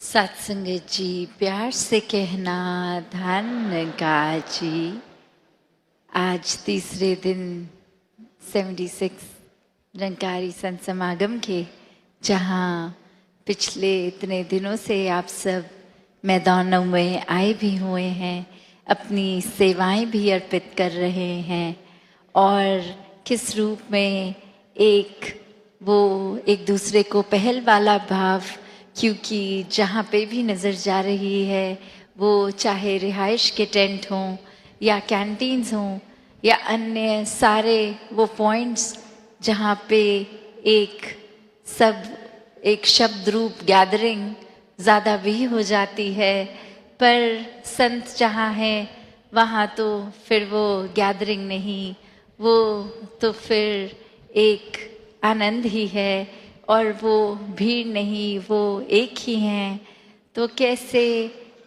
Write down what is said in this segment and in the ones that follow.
सत्संगत जी, प्यार से कहना धन का जी। आज तीसरे दिन 76 निरंकारी संत समागम के, जहाँ पिछले इतने दिनों से आप सब मैदानों में आए भी हुए हैं, अपनी सेवाएं भी अर्पित कर रहे हैं और किस रूप में एक दूसरे को पहल वाला भाव, क्योंकि जहाँ पे भी नज़र जा रही है वो चाहे रिहाइश के टेंट हों या कैंटीन्स हों या अन्य सारे वो पॉइंट्स जहाँ पे एक शब्द रूप गैदरिंग ज़्यादा भी हो जाती है, पर संत जहाँ हैं वहाँ तो फिर वो गैदरिंग नहीं, वो तो फिर एक आनंद ही है और वो भीड़ नहीं, वो एक ही हैं। तो कैसे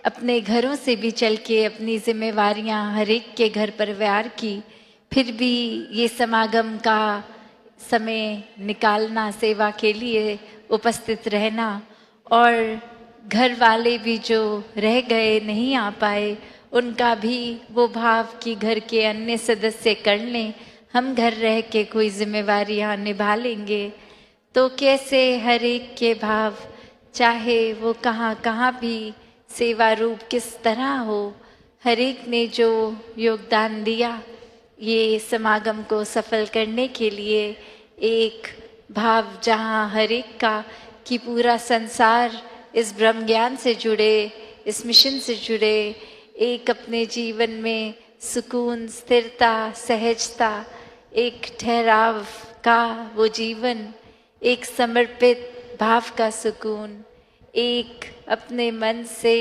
अपने घरों से भी चल के अपनी जिम्मेवारियां हर एक के घर परिवार की, फिर भी ये समागम का समय निकालना, सेवा के लिए उपस्थित रहना, और घर वाले भी जो रह गए नहीं आ पाए उनका भी वो भाव कि घर के अन्य सदस्य कर लें, हम घर रह के कोई जिम्मेवारियां निभा लेंगे। तो कैसे हर एक के भाव, चाहे वो कहाँ कहाँ भी सेवा रूप किस तरह हो, हर एक ने जो योगदान दिया ये समागम को सफल करने के लिए, एक भाव जहाँ हर एक का कि पूरा संसार इस ब्रह्म ज्ञान से जुड़े, इस मिशन से जुड़े, एक अपने जीवन में सुकून, स्थिरता, सहजता, एक ठहराव का वो जीवन, एक समर्पित भाव का सुकून, एक अपने मन से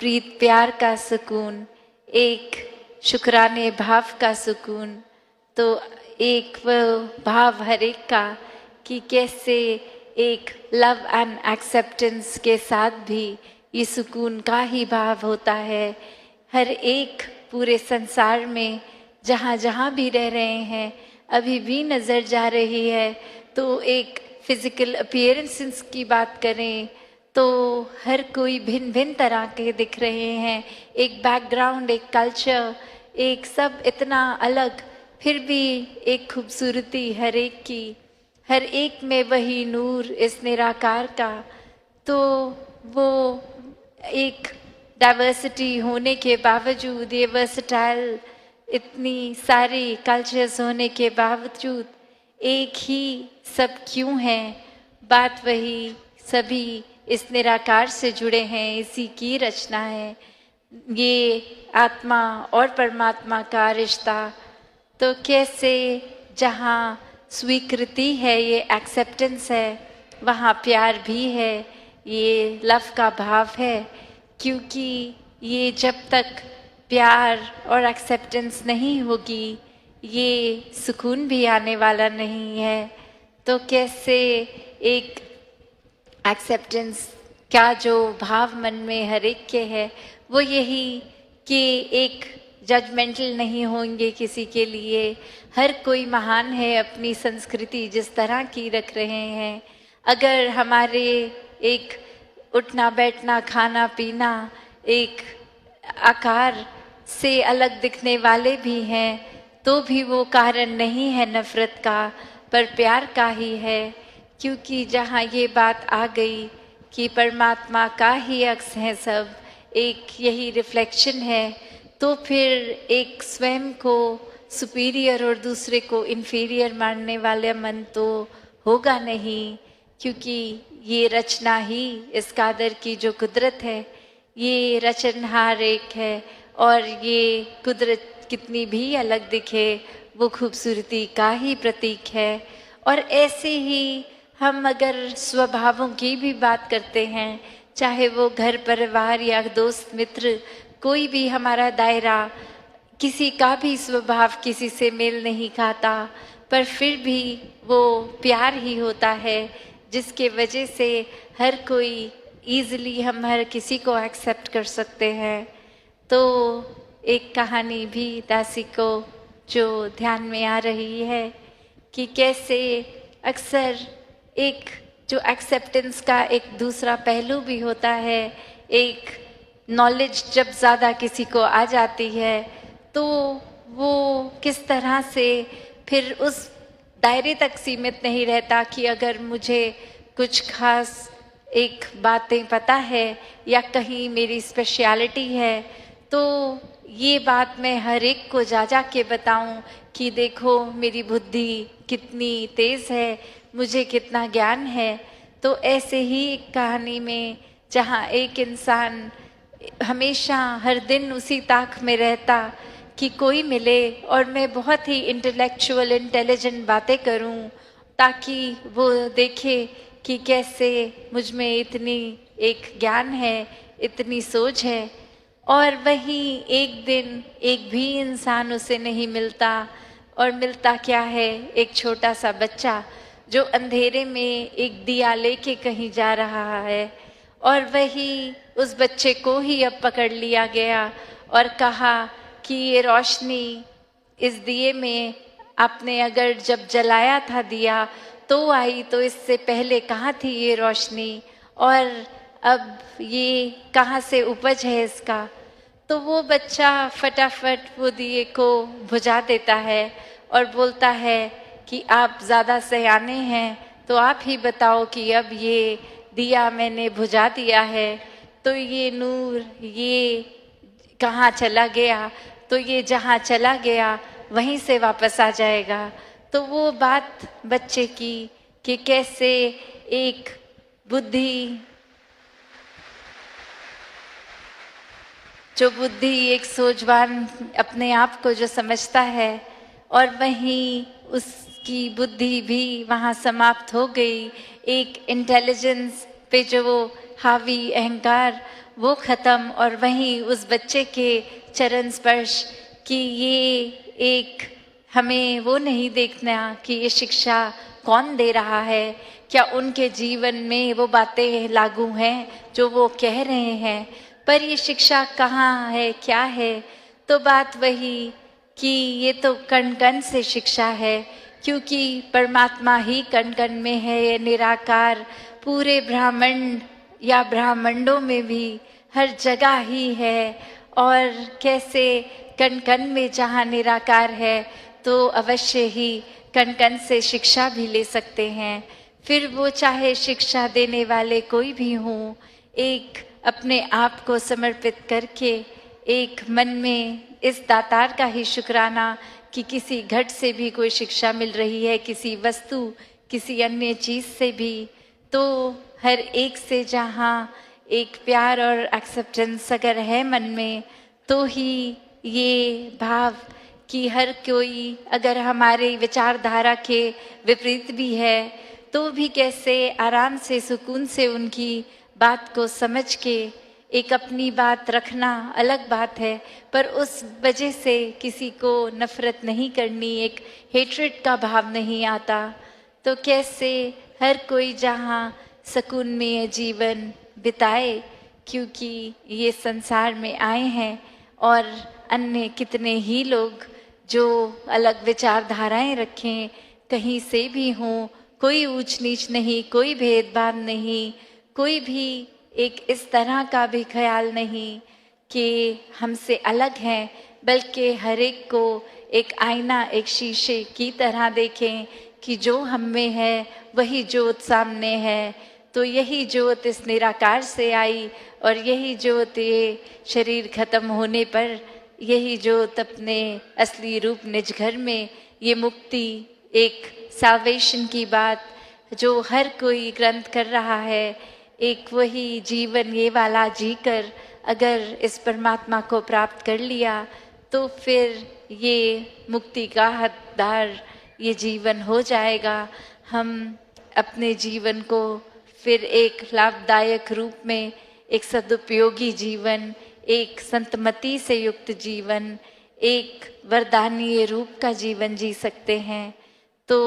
प्रीत प्यार का सुकून, एक शुक्राने भाव का सुकून। तो एक वो भाव हर एक का कि कैसे एक लव एंड एक्सेप्टेंस के साथ भी ये सुकून का ही भाव होता है। हर एक पूरे संसार में जहाँ जहाँ भी रह रहे हैं, अभी भी नज़र जा रही है, तो एक फिजिकल अपीयरेंसेस की बात करें तो हर कोई भिन्न भिन्न तरह के दिख रहे हैं, एक बैकग्राउंड, एक कल्चर, एक सब इतना अलग, फिर भी एक खूबसूरती हर एक की, हर एक में वही नूर इस निराकार का। तो वो एक डाइवर्सिटी होने के बावजूद, ये वर्सटाइल इतनी सारी कल्चर्स होने के बावजूद एक ही सब क्यों है? बात वही, सभी इस निराकार से जुड़े हैं, इसी की रचना है, ये आत्मा और परमात्मा का रिश्ता। तो कैसे जहाँ स्वीकृति है, ये एक्सेप्टेंस है, वहाँ प्यार भी है, ये लव का भाव है, क्योंकि ये जब तक प्यार और एक्सेप्टेंस नहीं होगी ये सुकून भी आने वाला नहीं है। तो कैसे एक एक्सेप्टेंस का जो भाव मन में हर एक के है, वो यही कि एक जजमेंटल नहीं होंगे किसी के लिए, हर कोई महान है अपनी संस्कृति जिस तरह की रख रहे हैं। अगर हमारे एक उठना बैठना खाना पीना एक आकार से अलग दिखने वाले भी हैं, तो भी वो कारण नहीं है नफरत का, पर प्यार का ही है। क्योंकि जहाँ ये बात आ गई कि परमात्मा का ही अक्स है सब, एक यही रिफ्लेक्शन है, तो फिर एक स्वयं को सुपीरियर और दूसरे को इन्फीरियर मानने वाले मन तो होगा नहीं, क्योंकि ये रचना ही इस कादर की जो कुदरत है, ये रचनहार एक है, और ये कुदरत कितनी भी अलग दिखे वो खूबसूरती का ही प्रतीक है। और ऐसे ही हम अगर स्वभावों की भी बात करते हैं, चाहे वो घर परिवार या दोस्त मित्र, कोई भी हमारा दायरा, किसी का भी स्वभाव किसी से मेल नहीं खाता, पर फिर भी वो प्यार ही होता है जिसके वजह से हर कोई ईज़िली हम हर किसी को एक्सेप्ट कर सकते हैं। तो एक कहानी भी दासी को जो ध्यान में आ रही है कि कैसे अक्सर एक जो एक्सेप्टेंस का एक दूसरा पहलू भी होता है। एक नॉलेज जब ज़्यादा किसी को आ जाती है तो वो किस तरह से फिर उस दायरे तक सीमित नहीं रहता कि अगर मुझे कुछ खास एक बातें पता है या कहीं मेरी स्पेशलिटी है तो ये बात मैं हर एक को जा के बताऊं कि देखो मेरी बुद्धि कितनी तेज़ है, मुझे कितना ज्ञान है। तो ऐसे ही एक कहानी में जहाँ एक इंसान हमेशा हर दिन उसी ताक में रहता कि कोई मिले और मैं बहुत ही इंटेलेक्चुअल इंटेलिजेंट बातें करूं ताकि वो देखे कि कैसे मुझ में इतनी एक ज्ञान है, इतनी सोच है। और वहीं एक दिन एक भी इंसान उसे नहीं मिलता और मिलता क्या है, एक छोटा सा बच्चा जो अंधेरे में एक दिया लेके कहीं जा रहा है। और वही उस बच्चे को ही अब पकड़ लिया गया और कहा कि ये रोशनी इस दिए में आपने अगर जब जलाया था दिया तो आई, तो इससे पहले कहाँ थी ये रोशनी और अब ये कहाँ से उपज है इसका। तो वो बच्चा फटाफट वो दिए को बुझा देता है और बोलता है कि आप ज़्यादा सयाने हैं तो आप ही बताओ कि अब ये दिया मैंने बुझा दिया है तो ये नूर ये कहाँ चला गया, तो ये जहाँ चला गया वहीं से वापस आ जाएगा। तो वो बात बच्चे की कि कैसे एक बुद्धि एक सोचवान अपने आप को जो समझता है और वहीं उसकी बुद्धि भी वहाँ समाप्त हो गई। एक इंटेलिजेंस पे जो वो हावी अहंकार वो ख़त्म और वहीं उस बच्चे के चरण स्पर्श कि ये एक हमें वो नहीं देखना कि ये शिक्षा कौन दे रहा है, क्या उनके जीवन में वो बातें लागू हैं जो वो कह रहे हैं, पर ये शिक्षा कहाँ है क्या है। तो बात वही कि ये तो कण कण से शिक्षा है क्योंकि परमात्मा ही कण कण में है, ये निराकार पूरे ब्रह्मांड या ब्रह्मांडों में भी हर जगह ही है। और कैसे कण कण में जहाँ निराकार है तो अवश्य ही कण कण से शिक्षा भी ले सकते हैं। फिर वो चाहे शिक्षा देने वाले कोई भी हों, एक अपने आप को समर्पित करके एक मन में इस दातार का ही शुक्राना कि किसी घट से भी कोई शिक्षा मिल रही है, किसी वस्तु किसी अन्य चीज़ से भी, तो हर एक से जहाँ एक प्यार और एक्सेप्टेंस अगर है मन में तो ही ये भाव कि हर कोई अगर हमारे विचारधारा के विपरीत भी है तो भी कैसे आराम से सुकून से उनकी बात को समझ के एक अपनी बात रखना अलग बात है, पर उस वजह से किसी को नफरत नहीं करनी, एक हेट्रेड का भाव नहीं आता। तो कैसे हर कोई जहाँ सुकून में ये जीवन बिताए क्योंकि ये संसार में आए हैं और अन्य कितने ही लोग जो अलग विचारधाराएं रखें कहीं से भी हों, कोई ऊंच नीच नहीं, कोई भेदभाव नहीं, कोई भी एक इस तरह का भी ख्याल नहीं कि हमसे अलग हैं, बल्कि हर एक को एक आईना एक शीशे की तरह देखें कि जो हम में है वही ज्योत सामने है। तो यही ज्योत इस निराकार से आई और यही ज्योत ये शरीर खत्म होने पर यही ज्योत अपने असली रूप निज घर में ये मुक्ति एक साल्वेशन की बात जो हर कोई ग्रंथ कर रहा है, एक वही जीवन ये वाला जीकर अगर इस परमात्मा को प्राप्त कर लिया तो फिर ये मुक्ति का हकदार ये जीवन हो जाएगा। हम अपने जीवन को फिर एक लाभदायक रूप में, एक सदुपयोगी जीवन, एक संतमति से युक्त जीवन, एक वरदानीय रूप का जीवन जी सकते हैं। तो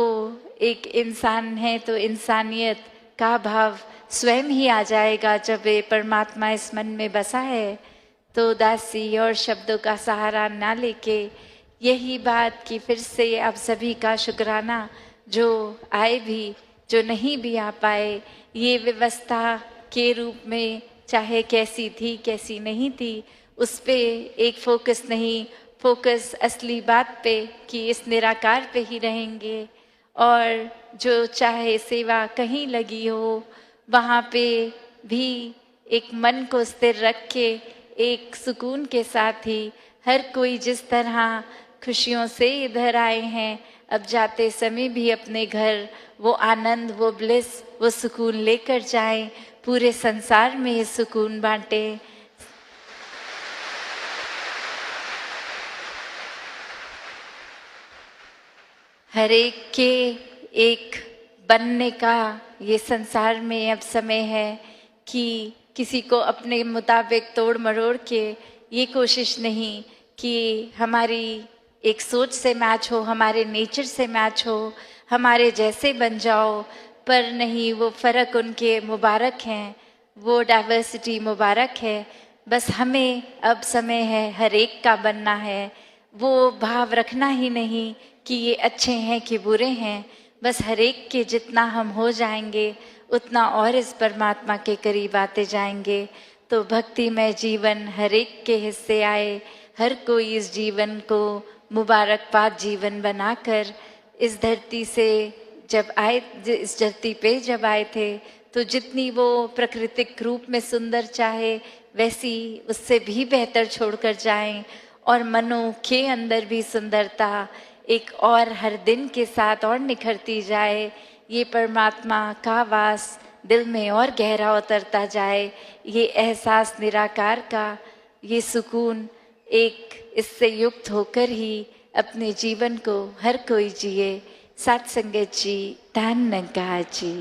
एक इंसान है तो इंसानियत का भाव स्वयं ही आ जाएगा जब ये परमात्मा इस मन में बसा है। तो दासी और शब्दों का सहारा ना लेके यही बात कि फिर से आप सभी का शुक्राना जो आए भी जो नहीं भी आ पाए, ये व्यवस्था के रूप में चाहे कैसी थी कैसी नहीं थी, उस पे एक फोकस नहीं, फोकस असली बात पे कि इस निराकार पे ही रहेंगे। और जो चाहे सेवा कहीं लगी हो, वहाँ पे भी एक मन को स्थिर रख के एक सुकून के साथ ही हर कोई जिस तरह खुशियों से इधर आए हैं, अब जाते समय भी अपने घर वो आनंद, वो ब्लिस, वो सुकून लेकर जाएं, पूरे संसार में ये सुकून बांटे। हर एक के एक बनने का ये संसार में अब समय है कि किसी को अपने मुताबिक तोड़ मरोड़ के ये कोशिश नहीं कि हमारी एक सोच से मैच हो, हमारे नेचर से मैच हो, हमारे जैसे बन जाओ, पर नहीं, वो फ़र्क उनके मुबारक हैं, वो डाइवर्सिटी मुबारक है। बस हमें अब समय है हर एक का बनना है, वो भाव रखना ही नहीं कि ये अच्छे हैं कि बुरे हैं। बस हर एक के जितना हम हो जाएंगे उतना और इस परमात्मा के करीब आते जाएंगे। तो भक्तिमय जीवन हर एक के हिस्से आए, हर कोई इस जीवन को मुबारकबाद जीवन बनाकर इस धरती से जब आए, इस धरती पे जब आए थे, तो जितनी वो प्राकृतिक रूप में सुंदर चाहे वैसी उससे भी बेहतर छोड़कर जाएं, और मनों के अंदर भी सुंदरता एक और हर दिन के साथ और निखरती जाए, ये परमात्मा का वास दिल में और गहरा उतरता जाए, ये एहसास निराकार का, ये सुकून एक इससे युक्त होकर ही अपने जीवन को हर कोई जिए। सत्संगत जी, धन्यवाद जी।